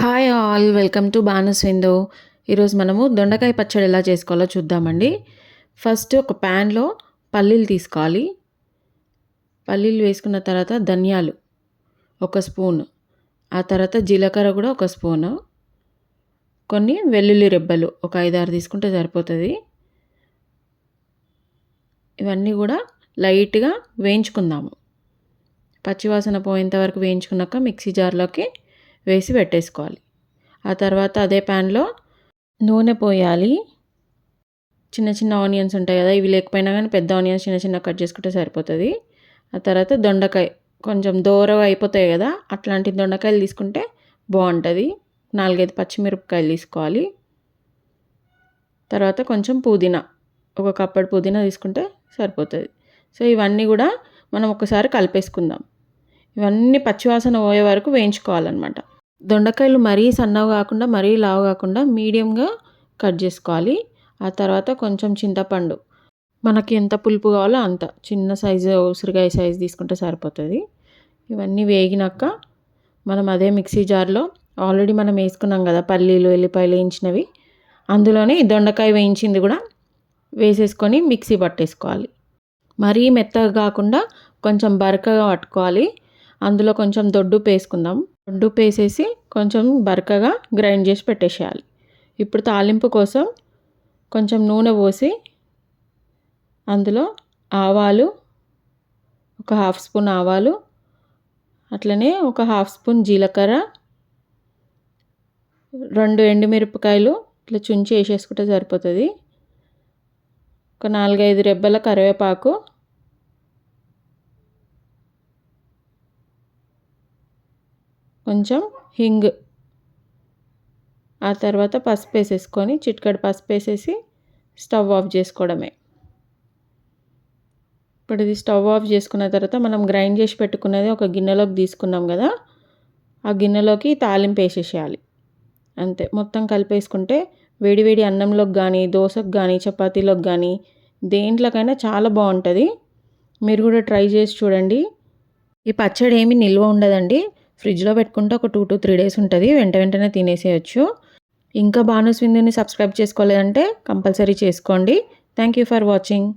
Hi all, welcome to బానస్ window. ఈరోజు మనము దొండకాయ పచ్చడి ఎలా చేసుకోవాలో చూద్దామండి. ఫస్ట్ ఒక ప్యాన్లో పల్లీలు తీసుకోవాలి. పల్లీలు వేసుకున్న తర్వాత ధనియాలు ఒక స్పూన్, ఆ తర్వాత జీలకర్ర కూడా ఒక స్పూను, కొన్ని వెల్లుల్లి రెబ్బలు ఒక 5-6 తీసుకుంటే సరిపోతుంది. ఇవన్నీ కూడా లైట్గా వేయించుకుందాము. పచ్చివాసన పోయేంత వరకు వేయించుకున్నాక మిక్సీ జార్లోకి వేసి పెట్టేసుకోవాలి. ఆ తర్వాత అదే ప్యాన్లో నూనె పోయాలి. చిన్న చిన్న ఆనియన్స్ ఉంటాయి కదా, ఇవి లేకపోయినా కానీ పెద్ద ఆనియన్స్ చిన్న చిన్న కట్ చేసుకుంటే సరిపోతుంది. ఆ తర్వాత దొండకాయ కొంచెం దూరగా అయిపోతాయి కదా, అట్లాంటి దొండకాయలు తీసుకుంటే బాగుంటుంది. 4-5 పచ్చిమిరపకాయలు తీసుకోవాలి. తర్వాత కొంచెం పుదీనా, ఒక కప్పటి పుదీనా తీసుకుంటే సరిపోతుంది. సో ఇవన్నీ కూడా మనం ఒకసారి కలిపేసుకుందాం. ఇవన్నీ పచ్చివాసన పోయే వరకు వేయించుకోవాలన్నమాట. దొండకాయలు మరీ సన్నగా కాకుండా మరీ లావు కాకుండా మీడియంగా కట్ చేసుకోవాలి. ఆ తర్వాత కొంచెం చింతపండు, మనకి ఎంత పులుపు కావాలో అంత చిన్న సైజు ఉసిరికాయ సైజు తీసుకుంటే సరిపోతుంది. ఇవన్నీ వేగినాక మనం అదే మిక్సీ జార్లో ఆల్రెడీ మనం వేసుకున్నాం కదా పల్లీలు ఎల్లిపాయలు వేయించినవి, అందులోనే దొండకాయ వేయించింది కూడా వేసేసుకొని మిక్సీ పట్టేసుకోవాలి. మరీ మెత్తగా కాకుండా కొంచెం బరకగా పట్టుకోవాలి. అందులో కొంచెం దొడ్డుప్పు వేసుకుందాం. దొడ్డుప్పు వేసేసి కొంచెం బరకగా గ్రైండ్ చేసి పెట్టేసేయాలి. ఇప్పుడు తాలింపు కోసం కొంచెం నూనె పోసి అందులో ఆవాలు, ఒక 1/2 స్పూన్ ఆవాలు, అట్లనే ఒక 1/2 స్పూన్ జీలకర్ర, 2 ఎండుమిరపకాయలు ఇట్లా చుంచి వేసేసుకుంటే సరిపోతుంది. ఒక 4-5 రెబ్బల కరివేపాకు, కొంచెం హింగ్, ఆ తర్వాత పసుపు వేసేసుకొని చిటికెడు పసుపు వేసేసి స్టవ్ ఆఫ్ చేసుకోవడమే. ఇప్పుడు ఇది స్టవ్ ఆఫ్ చేసుకున్న తర్వాత మనం గ్రైండ్ చేసి పెట్టుకున్నది ఒక గిన్నెలోకి తీసుకున్నాం కదా, ఆ గిన్నెలోకి తాలింపు వేసేసేయాలి. అంతే, మొత్తం కలిపేసుకుంటే వేడివేడి అన్నంలోకి కానీ దోశకు కానీ చపాతీలోకి కానీ దేంట్లోకైనా చాలా బాగుంటుంది. మీరు కూడా ట్రై చేసి చూడండి. ఈ పచ్చడి ఏమి నిల్వ ఉండదండి, ఫ్రిడ్జ్లో పెట్టుకుంటే ఒక 2 to 3 days ఉంటుంది. వెంటనే తినేసేయచ్చు. ఇంకా బానస్ విండోని సబ్స్క్రైబ్ చేసుకోలేదంటే కంపల్సరీ చేసుకోండి. Thank you for watching.